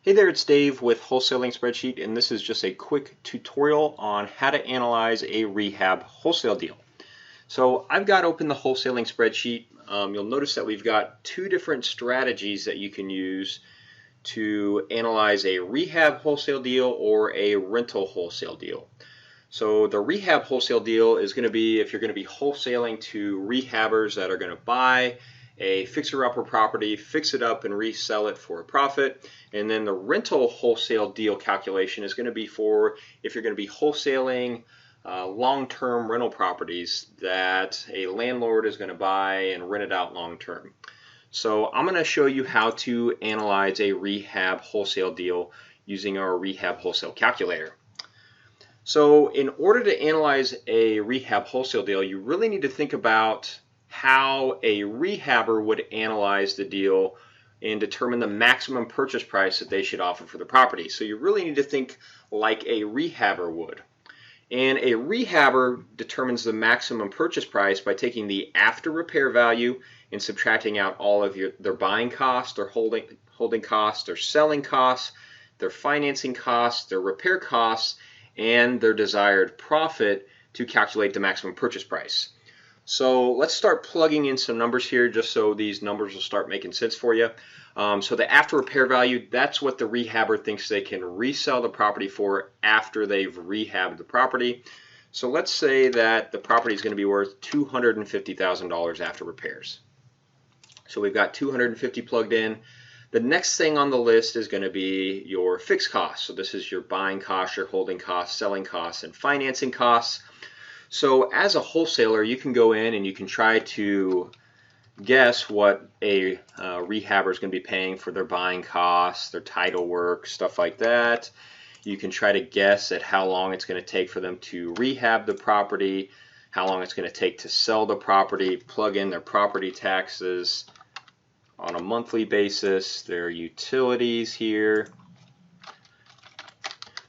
Hey there, it's Dave with Wholesaling Spreadsheet, and this is just a quick tutorial on how to analyze a rehab wholesale deal. So I've got open the Wholesaling Spreadsheet. You'll notice that we've got two different strategies that you can use to analyze a rehab wholesale deal or a rental wholesale deal. So the rehab wholesale deal is going to be if you're going to be wholesaling to rehabbers that are going to buy a fixer-upper property, fix it up and resell it for a profit. And then the rental wholesale deal calculation is going to be for if you're going to be wholesaling long-term rental properties that a landlord is going to buy and rent it out long-term. So I'm going to show you how to analyze a rehab wholesale deal using our rehab wholesale calculator. So in order to analyze a rehab wholesale deal, you really need to think about how a rehabber would analyze the deal and determine the maximum purchase price that they should offer for the property. So you really need to think like a rehabber would. And a rehabber determines the maximum purchase price by taking the after repair value and subtracting out all of their buying costs, their holding costs, their selling costs, their financing costs, their repair costs, and their desired profit to calculate the maximum purchase price. So let's start plugging in some numbers here just so these numbers will start making sense for you. So the after repair value, that's what the rehabber thinks they can resell the property for after they've rehabbed the property. So let's say that the property is going to be worth $250,000 after repairs. So we've got 250 plugged in. The next thing on the list is going to be your fixed costs. So this is your buying costs, your holding costs, selling costs, and financing costs. So as a wholesaler, you can go in and you can try to guess what a rehabber is going to be paying for their buying costs, their title work, stuff like that. You can try to guess at how long it's going to take for them to rehab the property, how long it's going to take to sell the property, plug in their property taxes on a monthly basis, their utilities here.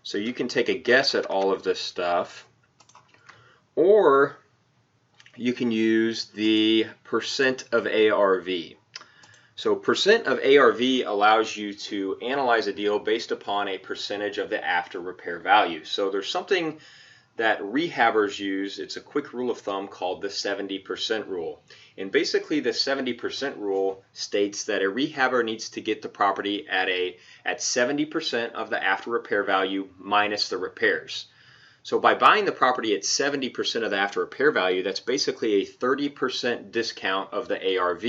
So you can take a guess at all of this stuff. Or you can use the percent of ARV. So percent of ARV allows you to analyze a deal based upon a percentage of the after repair value. So there's something that rehabbers use. It's a quick rule of thumb called the 70% rule. And basically the 70% rule states that a rehabber needs to get the property at 70% of the after repair value minus the repairs. So by buying the property at 70% of the after repair value, that's basically a 30% discount of the ARV,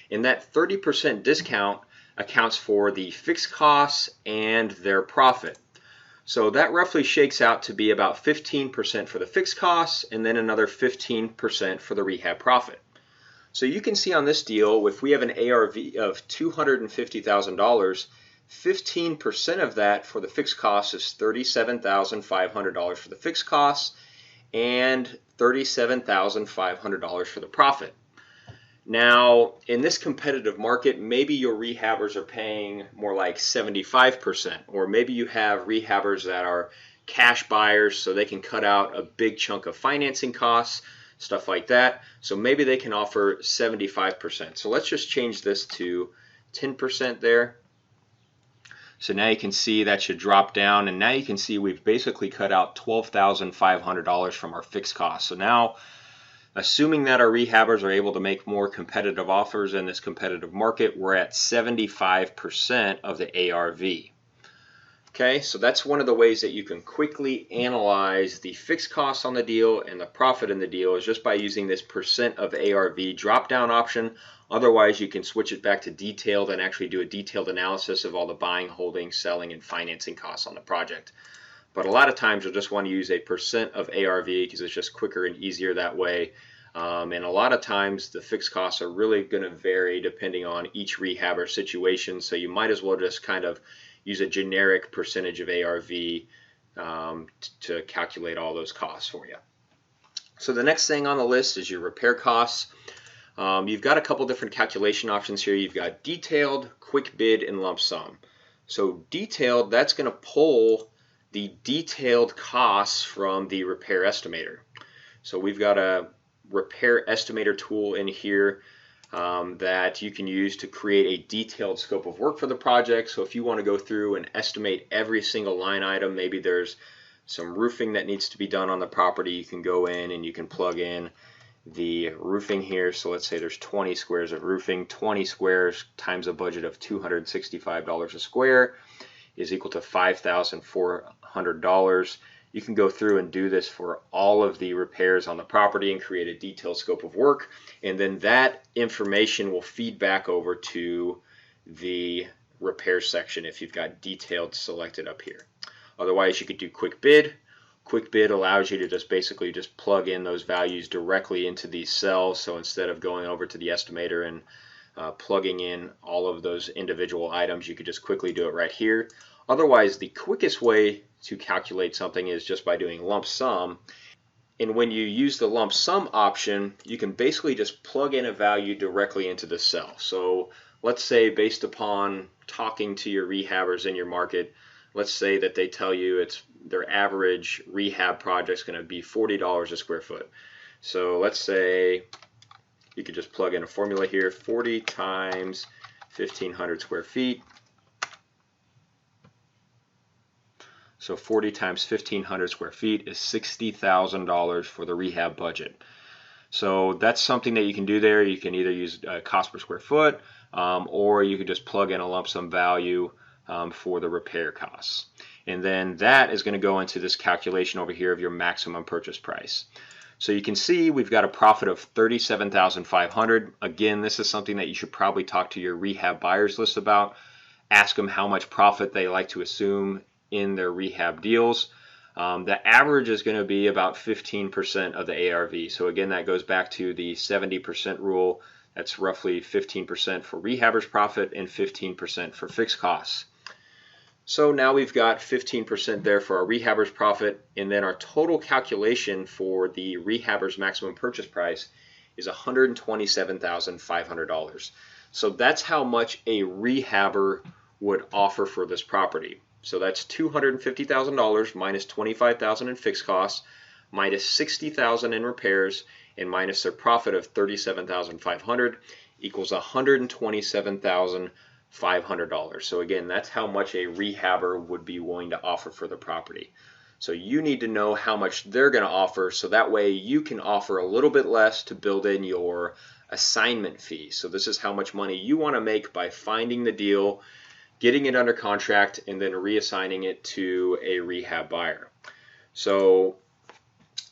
and that 30% discount accounts for the fixed costs and their profit. So that roughly shakes out to be about 15% for the fixed costs and then another 15% for the rehab profit. So you can see on this deal, if we have an ARV of $250,000, 15% of that for the fixed costs is $37,500 for the fixed costs and $37,500 for the profit. Now, in this competitive market, maybe your rehabbers are paying more like 75%, or maybe you have rehabbers that are cash buyers so they can cut out a big chunk of financing costs, stuff like that. So maybe they can offer 75%. So let's just change this to 10% there. So now you can see that should drop down, and now you can see we've basically cut out $12,500 from our fixed costs. So now, assuming that our rehabbers are able to make more competitive offers in this competitive market, we're at 75% of the ARV. Okay, so that's one of the ways that you can quickly analyze the fixed costs on the deal and the profit in the deal is just by using this percent of ARV drop-down option. Otherwise, you can switch it back to detailed and actually do a detailed analysis of all the buying, holding, selling, and financing costs on the project. But a lot of times you'll just want to use a percent of ARV because it's just quicker and easier that way. And a lot of times the fixed costs are really going to vary depending on each rehabber situation. So you might as well just kind of use a generic percentage of ARV to calculate all those costs for you. So the next thing on the list is your repair costs. You've got a couple different calculation options here. You've got detailed, quick bid, and lump sum. So detailed, that's going to pull the detailed costs from the repair estimator. So we've got a repair estimator tool in here. that you can use to create a detailed scope of work for the project. So if you want to go through and estimate every single line item, maybe there's some roofing that needs to be done on the property, you can go in and you can plug in the roofing here. So let's say there's 20 squares of roofing. 20 squares times a budget of $265 a square is equal to $5,400. You can go through and do this for all of the repairs on the property and create a detailed scope of work, and then that information will feed back over to the repair section if you've got detailed selected up here. Otherwise, you could do quick bid. Quick bid allows you to just basically just plug in those values directly into these cells. So instead of going over to the estimator and plugging in all of those individual items, you could just quickly do it right here. Otherwise, the quickest way to calculate something is just by doing lump sum. And when you use the lump sum option, you can basically just plug in a value directly into the cell. So let's say, based upon talking to your rehabbers in your market, let's say that they tell you their average rehab project is going to be $40 a square foot. So let's say you could just plug in a formula here, 40 times 1,500 square feet. So 40 times 1,500 square feet is $60,000 for the rehab budget. So that's something that you can do there. You can either use cost per square foot, or you can just plug in a lump sum value for the repair costs. And then that is going to go into this calculation over here of your maximum purchase price. So you can see we've got a profit of $37,500. Again, this is something that you should probably talk to your rehab buyers list about. Ask them how much profit they like to assume in their rehab deals. The average is going to be about 15% of the ARV. So again, that goes back to the 70% rule. That's roughly 15% for rehabbers profit and 15% for fixed costs. So now we've got 15% there for our rehabbers profit, and then our total calculation for the rehabbers maximum purchase price is $127,500. So that's how much a rehabber would offer for this property. So that's $250,000 minus $25,000 in fixed costs, minus $60,000 in repairs, and minus their profit of $37,500 equals $127,500. So again, that's how much a rehabber would be willing to offer for the property. So you need to know how much they're going to offer, so that way you can offer a little bit less to build in your assignment fee. So this is how much money you want to make by finding the deal, getting it under contract, and then reassigning it to a rehab buyer. So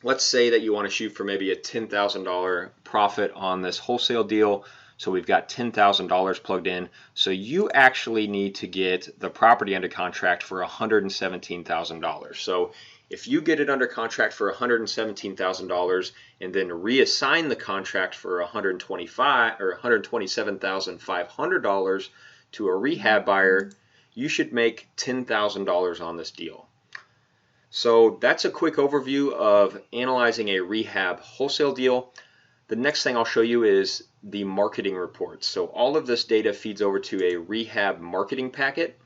let's say that you want to shoot for maybe a $10,000 profit on this wholesale deal. So we've got $10,000 plugged in. So you actually need to get the property under contract for $117,000. So if you get it under contract for $117,000 and then reassign the contract for $127,500 to a rehab buyer, you should make $10,000 on this deal. So that's a quick overview of analyzing a rehab wholesale deal. The next thing I'll show you is the marketing reports. So all of this data feeds over to a rehab marketing packet.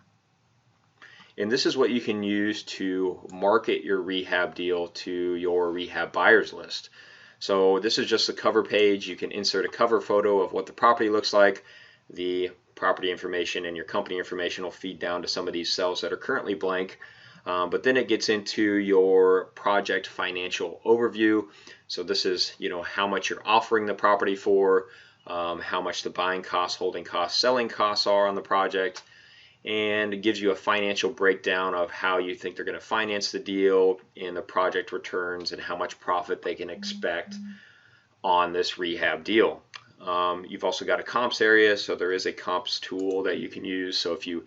And this is what you can use to market your rehab deal to your rehab buyers list. So this is just the cover page. You can insert a cover photo of what the property looks like. The property information and your company information will feed down to some of these cells that are currently blank. But then it gets into your project financial overview. So this is, how much you're offering the property for, how much the buying costs, holding costs, selling costs are on the project, and it gives you a financial breakdown of how you think they're going to finance the deal and the project returns and how much profit they can expect on this rehab deal. You've also got a comps area, so there is a comps tool that you can use. So if you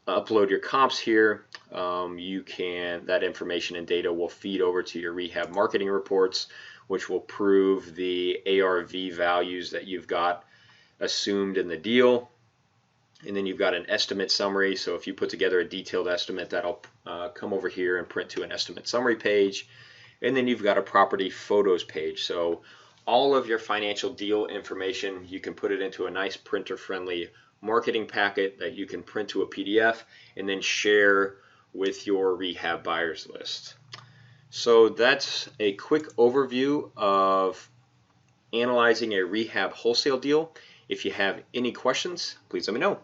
upload your comps here, that information and data will feed over to your rehab marketing reports, which will prove the ARV values that you've got assumed in the deal. And then you've got an estimate summary. So if you put together a detailed estimate, that'll come over here and print to an estimate summary page. And then you've got a property photos page. So all of your financial deal information, you can put it into a nice printer-friendly marketing packet that you can print to a PDF and then share with your rehab buyers list. So that's a quick overview of analyzing a rehab wholesale deal. If you have any questions, please let me know.